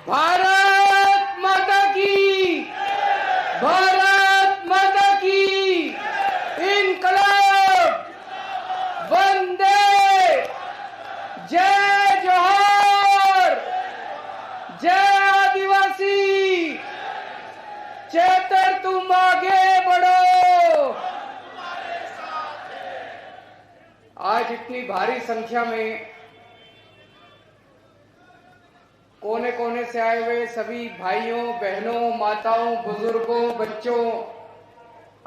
भारत माता की, भारत माता की, इनकलाब, वंदे, जय जोहर, जय आदिवासी, चेतर तुम आगे बढ़ो। आज इतनी भारी संख्या में कोने कोने से आए हुए सभी भाइयों, बहनों, माताओं, बुजुर्गों, बच्चों,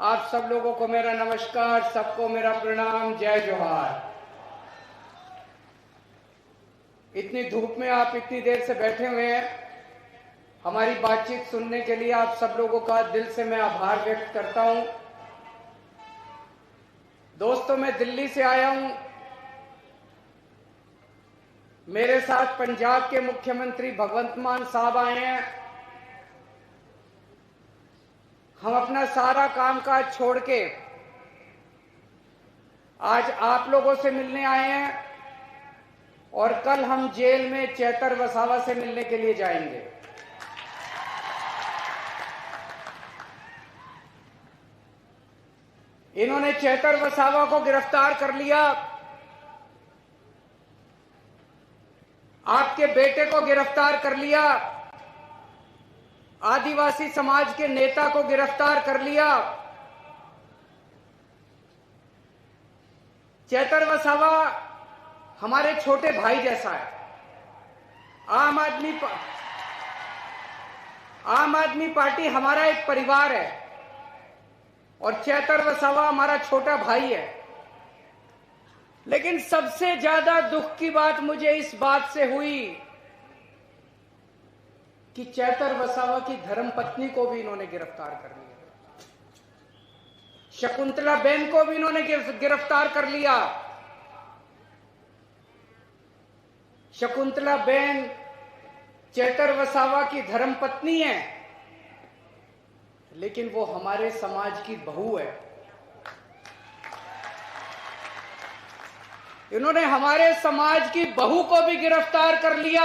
आप सब लोगों को मेरा नमस्कार, सबको मेरा प्रणाम, जय जोहार। इतनी धूप में आप इतनी देर से बैठे हुए हैं, हमारी बातचीत सुनने के लिए आप सब लोगों का दिल से मैं आभार व्यक्त करता हूं। दोस्तों, मैं दिल्ली से आया हूं। मेरे साथ पंजाब के मुख्यमंत्री भगवंत मान साहब आए हैं। हम अपना सारा कामकाज छोड़ के आज आप लोगों से मिलने आए हैं और कल हम जेल में चेतर वसावा से मिलने के लिए जाएंगे। इन्होंने चेतर वसावा को गिरफ्तार कर लिया, आपके बेटे को गिरफ्तार कर लिया, आदिवासी समाज के नेता को गिरफ्तार कर लिया। चेतर वसावा हमारे छोटे भाई जैसा है। आम आदमी पार्टी हमारा एक परिवार है और चेतर वसावा हमारा छोटा भाई है। लेकिन सबसे ज्यादा दुख की बात मुझे इस बात से हुई कि चेतर वसावा की धर्मपत्नी को भी इन्होंने गिरफ्तार कर लिया, शकुंतला बेन को भी इन्होंने गिरफ्तार कर लिया। शकुंतला बेन चेतर वसावा की धर्मपत्नी है, लेकिन वो हमारे समाज की बहू है। इन्होंने हमारे समाज की बहू को भी गिरफ्तार कर लिया।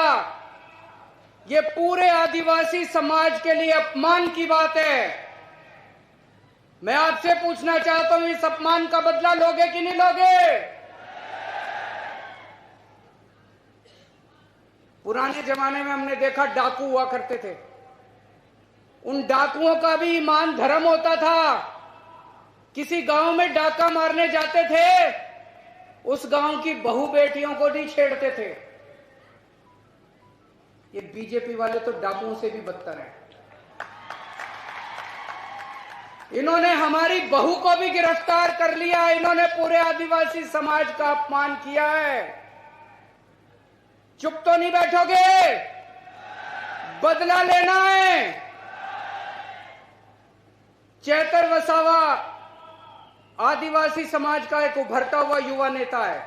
ये पूरे आदिवासी समाज के लिए अपमान की बात है। मैं आपसे पूछना चाहता हूं, इस अपमान का बदला लोगे कि नहीं लोगे? पुराने जमाने में हमने देखा डाकू हुआ करते थे। उन डाकुओं का भी ईमान धर्म होता था। किसी गांव में डाका मारने जाते थे, उस गांव की बहू बेटियों को नहीं छेड़ते थे। ये बीजेपी वाले तो डाकुओं से भी बदतर हैं। इन्होंने हमारी बहू को भी गिरफ्तार कर लिया। इन्होंने पूरे आदिवासी समाज का अपमान किया है। चुप तो नहीं बैठोगे, बदला लेना है। चेतर वसावा आदिवासी समाज का एक उभरता हुआ युवा नेता है।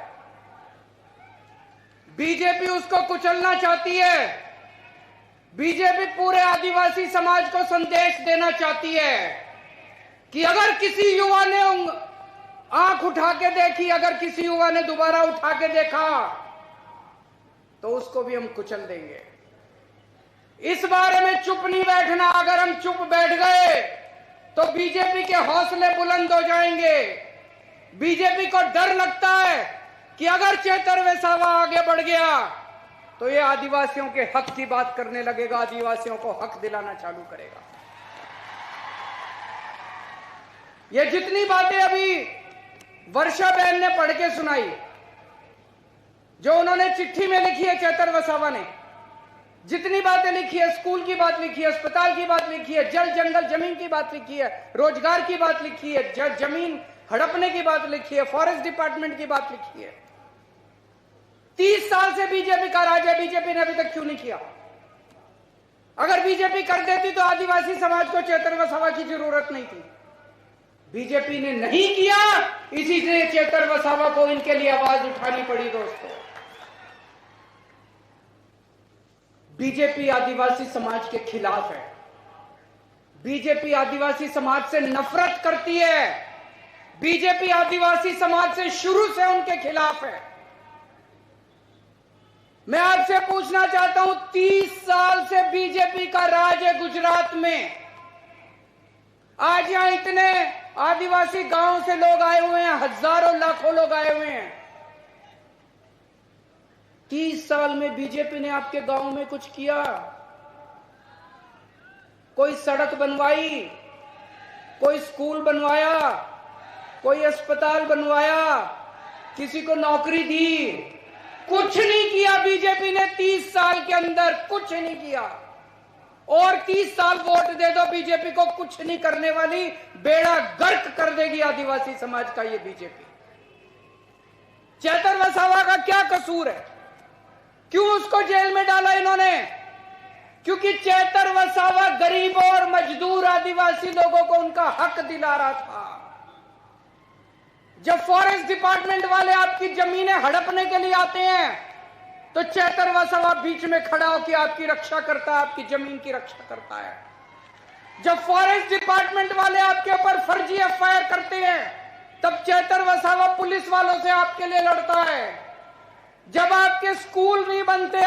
बीजेपी उसको कुचलना चाहती है। बीजेपी पूरे आदिवासी समाज को संदेश देना चाहती है कि अगर किसी युवा ने आंख उठा के देखी, अगर किसी युवा ने दोबारा उठा के देखा, तो उसको भी हम कुचल देंगे। इस बारे में चुप नहीं बैठना। अगर हम चुप बैठ गए तो बीजेपी के हौसले बुलंद हो जाएंगे। बीजेपी को डर लगता है कि अगर चेतर वसावा आगे बढ़ गया तो ये आदिवासियों के हक की बात करने लगेगा, आदिवासियों को हक दिलाना चालू करेगा। ये जितनी बातें अभी वर्षा बहन ने पढ़ के सुनाई, जो उन्होंने चिट्ठी में लिखी है चेतर वसावा ने, जितनी बातें लिखी है, स्कूल की बात लिखी है, अस्पताल की बात लिखी है, जल जंगल जमीन की बात लिखी है, रोजगार की बात लिखी है, जमीन हड़पने की बात लिखी है, फॉरेस्ट डिपार्टमेंट की बात लिखी है। 30 साल से बीजेपी का राज है, बीजेपी ने अभी तक क्यों नहीं किया? अगर बीजेपी कर देती तो आदिवासी समाज को चेतर वसावा की जरूरत नहीं थी। बीजेपी ने नहीं किया, इसी से चेतर वसावा को इनके लिए आवाज उठानी पड़ी। दोस्तों, बीजेपी आदिवासी समाज के खिलाफ है। बीजेपी आदिवासी समाज से नफरत करती है। बीजेपी आदिवासी समाज से शुरू से उनके खिलाफ है। मैं आपसे पूछना चाहता हूं, 30 साल से बीजेपी का राज है गुजरात में। आज यहां इतने आदिवासी गांव से लोग आए हुए हैं, हजारों लाखों लोग आए हुए हैं। 30 साल में बीजेपी ने आपके गांव में कुछ किया? कोई सड़क बनवाई, कोई स्कूल बनवाया, कोई अस्पताल बनवाया, किसी को नौकरी दी? कुछ नहीं किया बीजेपी ने 30 साल के अंदर, कुछ नहीं किया। और 30 साल वोट दे दो बीजेपी को, कुछ नहीं करने वाली, बेड़ा गर्क कर देगी आदिवासी समाज का ये बीजेपी। चेतर वसावा का क्या कसूर है? क्यों उसको जेल में डाला इन्होंने? क्योंकि चेतर वसावा गरीबों और मजदूर आदिवासी लोगों को उनका हक दिला रहा था। जब फॉरेस्ट डिपार्टमेंट वाले आपकी जमीनें हड़पने के लिए आते हैं तो चेतर वसावा बीच में खड़ा होकर आपकी रक्षा करता है, आपकी जमीन की रक्षा करता है। जब फॉरेस्ट डिपार्टमेंट वाले आपके ऊपर फर्जी एफआईआर करते हैं तब चेतर वसावा पुलिस वालों से आपके लिए लड़ता है। जब आपके स्कूल नहीं बनते,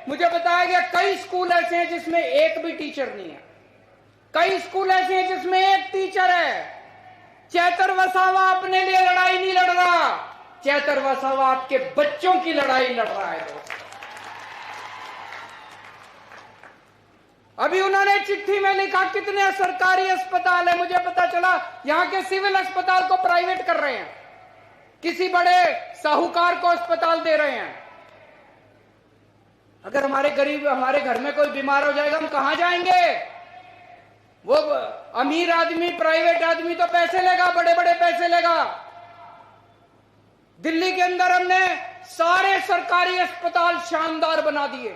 मुझे बताया गया कई स्कूल ऐसे हैं जिसमें एक भी टीचर नहीं है, कई स्कूल ऐसे हैं जिसमें एक टीचर है। चेतर वसावा अपने लिए लड़ाई नहीं लड़ रहा, चेतर वसावा आपके बच्चों की लड़ाई लड़ रहा है दोस्तों। अभी उन्होंने चिट्ठी में लिखा कितने सरकारी अस्पताल है, मुझे पता चला यहां के सिविल अस्पताल को प्राइवेट कर रहे हैं, किसी बड़े साहूकार को अस्पताल दे रहे हैं। अगर हमारे गरीब, हमारे घर में कोई बीमार हो जाएगा, हम कहां जाएंगे? वो अमीर आदमी, प्राइवेट आदमी तो पैसे लेगा, बड़े बड़े पैसे लेगा। दिल्ली के अंदर हमने सारे सरकारी अस्पताल शानदार बना दिए।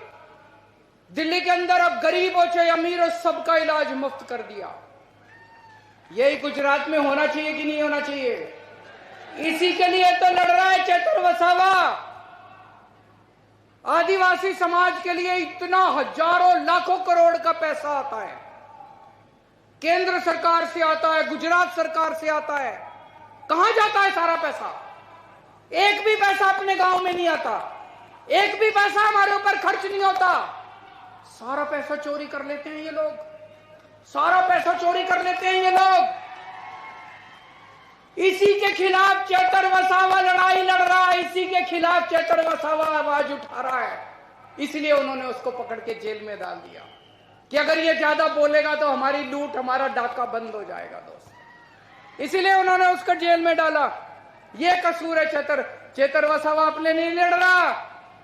दिल्ली के अंदर अब गरीब हो चाहे अमीर हो, सबका इलाज मुफ्त कर दिया। यही गुजरात में होना चाहिए कि नहीं होना चाहिए? इसी के लिए तो लड़ रहा है चेतर वसावा। आदिवासी समाज के लिए इतना हजारों लाखों करोड़ का पैसा आता है, केंद्र सरकार से आता है, गुजरात सरकार से आता है। कहां जाता है सारा पैसा? एक भी पैसा अपने गांव में नहीं आता, एक भी पैसा हमारे ऊपर खर्च नहीं होता। सारा पैसा चोरी कर लेते हैं ये लोग, सारा पैसा चोरी कर लेते हैं ये लोग। इसी के खिलाफ चेतर वसावा लड़ाई लड़ रहा है, इसी के खिलाफ चेतर वसावा आवाज उठा रहा है। इसलिए उन्होंने उसको पकड़ के जेल में डाल दिया कि अगर ये ज्यादा बोलेगा तो हमारी लूट, हमारा डाका बंद हो जाएगा दोस्त। इसीलिए उन्होंने उसको जेल में डाला। ये कसूर है चेतर वसावा अपने लिए लड़ रहा,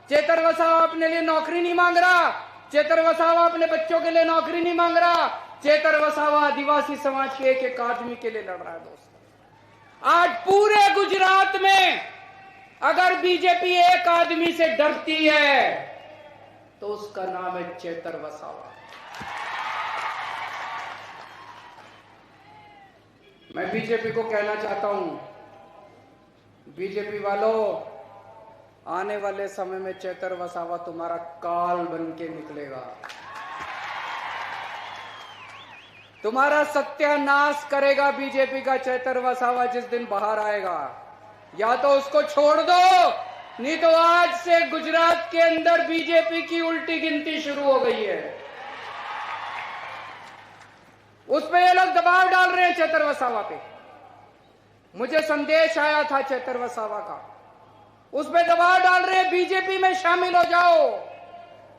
चेतर वसावा अपने लिए नौकरी नहीं मांग रहा, चेतर वसावा अपने बच्चों के लिए नौकरी नहीं मांग रहा, चेतर वसावा आदिवासी समाज के एक एक आदमी के लिए लड़ रहा है दोस्त। आज पूरे गुजरात में अगर बीजेपी एक आदमी से डरती है तो उसका नाम है चेतर वसावा। मैं बीजेपी को कहना चाहता हूं, बीजेपी वालों, आने वाले समय में चेतर वसावा तुम्हारा काल बन के निकलेगा, तुम्हारा सत्यानाश करेगा बीजेपी का चेतर वसावा जिस दिन बाहर आएगा। या तो उसको छोड़ दो, नहीं तो आज से गुजरात के अंदर बीजेपी की उल्टी गिनती शुरू हो गई है। उस पे ये लोग दबाव डाल रहे हैं चेतर वसावा पे। मुझे संदेश आया था चेतर वसावा का, उस पे दबाव डाल रहे हैं बीजेपी में शामिल हो जाओ,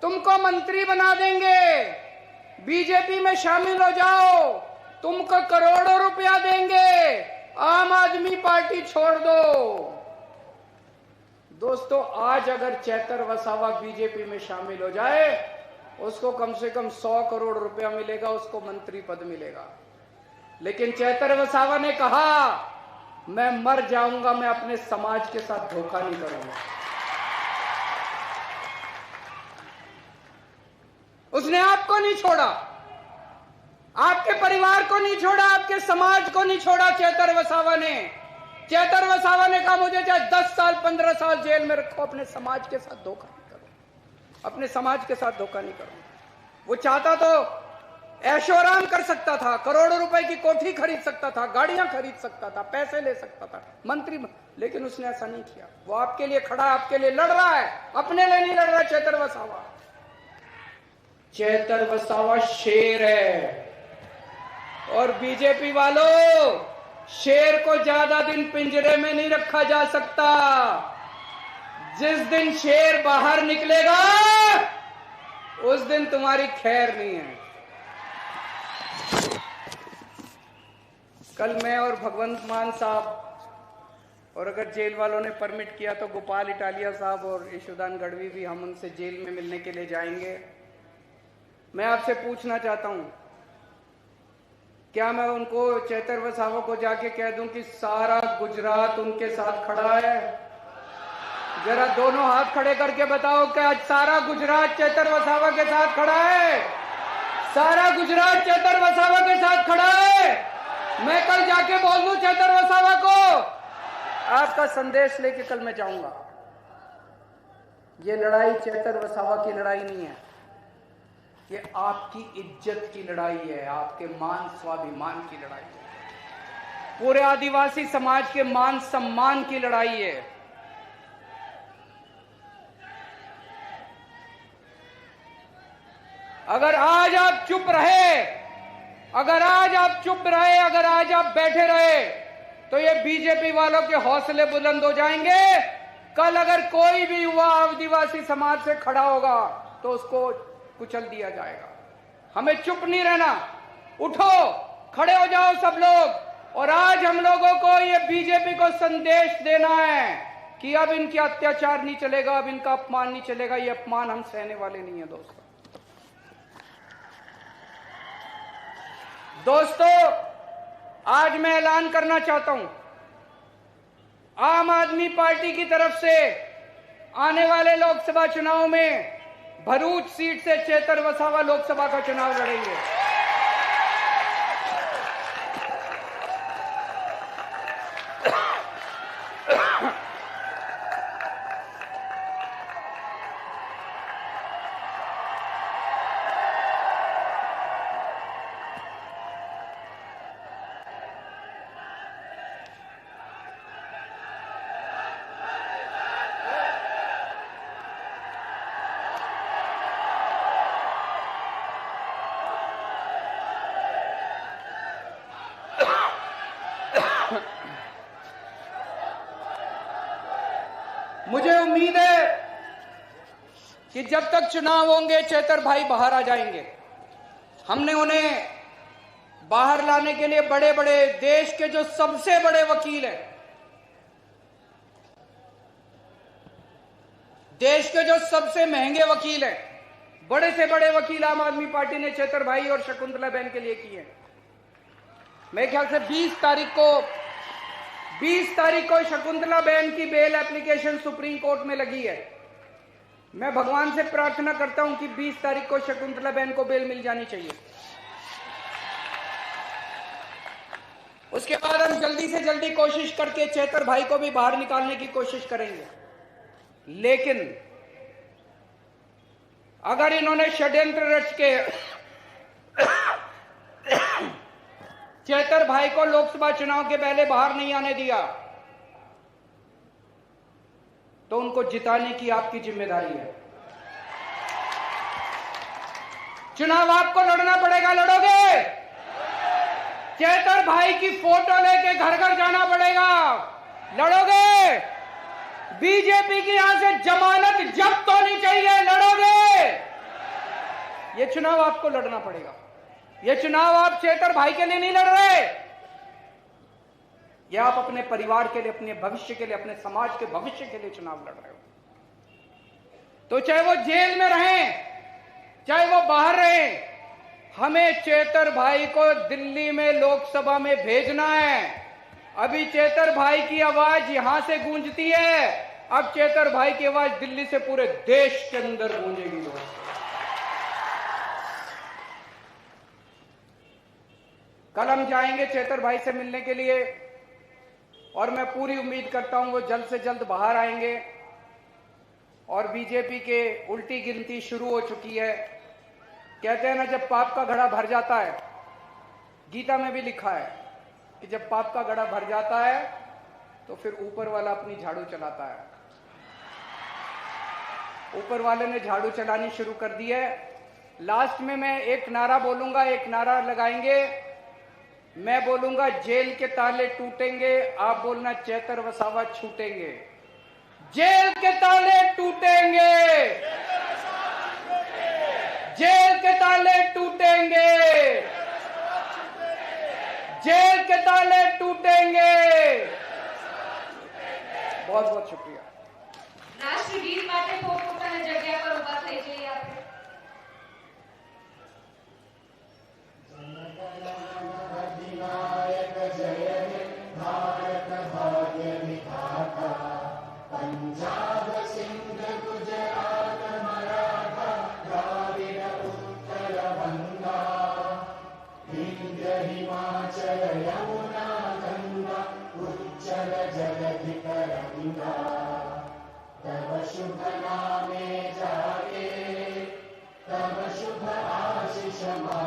तुमको मंत्री बना देंगे, बीजेपी में शामिल हो जाओ, तुमको करोड़ों रुपया देंगे, आम आदमी पार्टी छोड़ दो। दोस्तों, आज अगर चेतर वसावा बीजेपी में शामिल हो जाए, उसको कम से कम 100 करोड़ रुपया मिलेगा, उसको मंत्री पद मिलेगा। लेकिन चेतर वसावा ने कहा मैं मर जाऊंगा, मैं अपने समाज के साथ धोखा नहीं करूंगा। उसने आपको नहीं छोड़ा, आपके परिवार को नहीं छोड़ा, आपके समाज को नहीं छोड़ा। चेतर वसावा ने कहा मुझे चाहे 10 साल 15 साल जेल में रखो, अपने समाज के साथ धोखा नहीं करूं, अपने समाज के साथ धोखा नहीं करूं। वो चाहता तो ऐशोआराम कर सकता था, करोड़ों रुपए की कोठी खरीद सकता था, गाड़ियां खरीद सकता था, पैसे ले सकता था, मंत्री लेकिन उसने ऐसा नहीं किया। वो आपके लिए खड़ा, आपके लिए लड़ रहा है, अपने लिए नहीं लड़ रहा। चेतर वसावा, चेतर वसावा शेर है। और बीजेपी वालों, शेर को ज्यादा दिन पिंजरे में नहीं रखा जा सकता। जिस दिन शेर बाहर निकलेगा उस दिन तुम्हारी खैर नहीं है। कल मैं और भगवंत मान साहब, और अगर जेल वालों ने परमिट किया तो गोपाल इटालिया साहब और यशोदान गढ़वी भी, हम उनसे जेल में मिलने के लिए जाएंगे। मैं आपसे पूछना चाहता हूं, क्या मैं उनको, चेतर वसावा को जाके कह दूं कि सारा गुजरात उनके साथ खड़ा है? जरा दोनों हाथ खड़े करके बताओ कि आज सारा गुजरात चेतर वसावा के साथ खड़ा है? सारा गुजरात चेतर वसावा के साथ खड़ा है? मैं कल जाके बोल दूं चेतर वसावा को, आपका संदेश लेके कल मैं जाऊंगा। ये लड़ाई चेतर वसावा की लड़ाई नहीं है, ये आपकी इज्जत की लड़ाई है, आपके मान स्वाभिमान की लड़ाई है, पूरे आदिवासी समाज के मान सम्मान की लड़ाई है। अगर आज आप चुप रहे, अगर आज आप चुप रहे, अगर आज आप बैठे रहे, तो ये बीजेपी वालों के हौसले बुलंद हो जाएंगे। कल अगर कोई भी युवा आदिवासी समाज से खड़ा होगा तो उसको कुचल दिया जाएगा। हमें चुप नहीं रहना, उठो, खड़े हो जाओ सब लोग। और आज हम लोगों को ये बीजेपी को संदेश देना है कि अब इनके अत्याचार नहीं चलेगा, अब इनका अपमान नहीं चलेगा। ये अपमान हम सहने वाले नहीं है दोस्तों। आज मैं ऐलान करना चाहता हूं, आम आदमी पार्टी की तरफ से आने वाले लोकसभा चुनाव में भरूच सीट से चेतर वसावा लोकसभा का चुनाव लड़ेंगे। मुझे उम्मीद है कि जब तक चुनाव होंगे चेतर भाई बाहर आ जाएंगे। हमने उन्हें बाहर लाने के लिए बड़े बड़े, देश के जो सबसे बड़े वकील हैं, देश के जो सबसे महंगे वकील हैं, बड़े से बड़े वकील आम आदमी पार्टी ने चेतर भाई और शकुंतला बहन के लिए किए। मेरे ख्याल से 20 तारीख को शकुंतला बहन की बेल एप्लीकेशन सुप्रीम कोर्ट में लगी है। मैं भगवान से प्रार्थना करता हूं कि 20 तारीख को शकुंतला बहन को बेल मिल जानी चाहिए। उसके बाद हम जल्दी से जल्दी कोशिश करके चेतर भाई को भी बाहर निकालने की कोशिश करेंगे। लेकिन अगर इन्होंने षड्यंत्र रच के चेतर भाई को लोकसभा चुनाव के पहले बाहर नहीं आने दिया तो उनको जिताने की आपकी जिम्मेदारी है। चुनाव आपको लड़ना पड़ेगा, लड़ोगे? चेतर भाई की फोटो लेके घर घर जाना पड़ेगा, लड़ोगे? बीजेपी की यहां से जमानत जब्त होनी चाहिए, लड़ोगे? ये चुनाव आपको लड़ना पड़ेगा। ये चुनाव आप चेतर भाई के लिए नहीं लड़ रहे, ये आप अपने परिवार के लिए, अपने भविष्य के लिए, अपने समाज के भविष्य के लिए चुनाव लड़ रहे हो। तो चाहे वो जेल में रहें, चाहे वो बाहर रहें, हमें चेतर भाई को दिल्ली में लोकसभा में भेजना है। अभी चेतर भाई की आवाज यहां से गूंजती है, अब चेतर भाई की आवाज दिल्ली से पूरे देश के अंदर गूंजेगी दोस्तों। कल हम जाएंगे चेतर भाई से मिलने के लिए और मैं पूरी उम्मीद करता हूं वो जल्द से जल्द बाहर आएंगे। और बीजेपी के उल्टी गिनती शुरू हो चुकी है। कहते हैं ना, जब पाप का घड़ा भर जाता है, गीता में भी लिखा है कि जब पाप का घड़ा भर जाता है तो फिर ऊपर वाला अपनी झाड़ू चलाता है। ऊपर वाले ने झाड़ू चलानी शुरू कर दी है। लास्ट में मैं एक नारा बोलूंगा, एक नारा लगाएंगे। मैं बोलूंगा जेल के ताले टूटेंगे, आप बोलना चैतर वसावा छूटेंगे। जेल के ताले टूटेंगे, जेल के ताले टूटेंगे, जेल के ताले टूटेंगे। बहुत बहुत शुक्रिया। राष्ट्रगीत માટે પોતપોતાની જગ્યા પર ઊભા થઈ જઈએ આપણે। अधिनायक जय हे भारत भाग्य विधाता, पंजाब सिंध गुजरात मराठा द्राविड उत्कल बंगा, विंध्य हिमाचल यमुना गंगा उच्चल जलधि तरंगा। तब शुभ नामे जागे, तब शुभ आशीष मा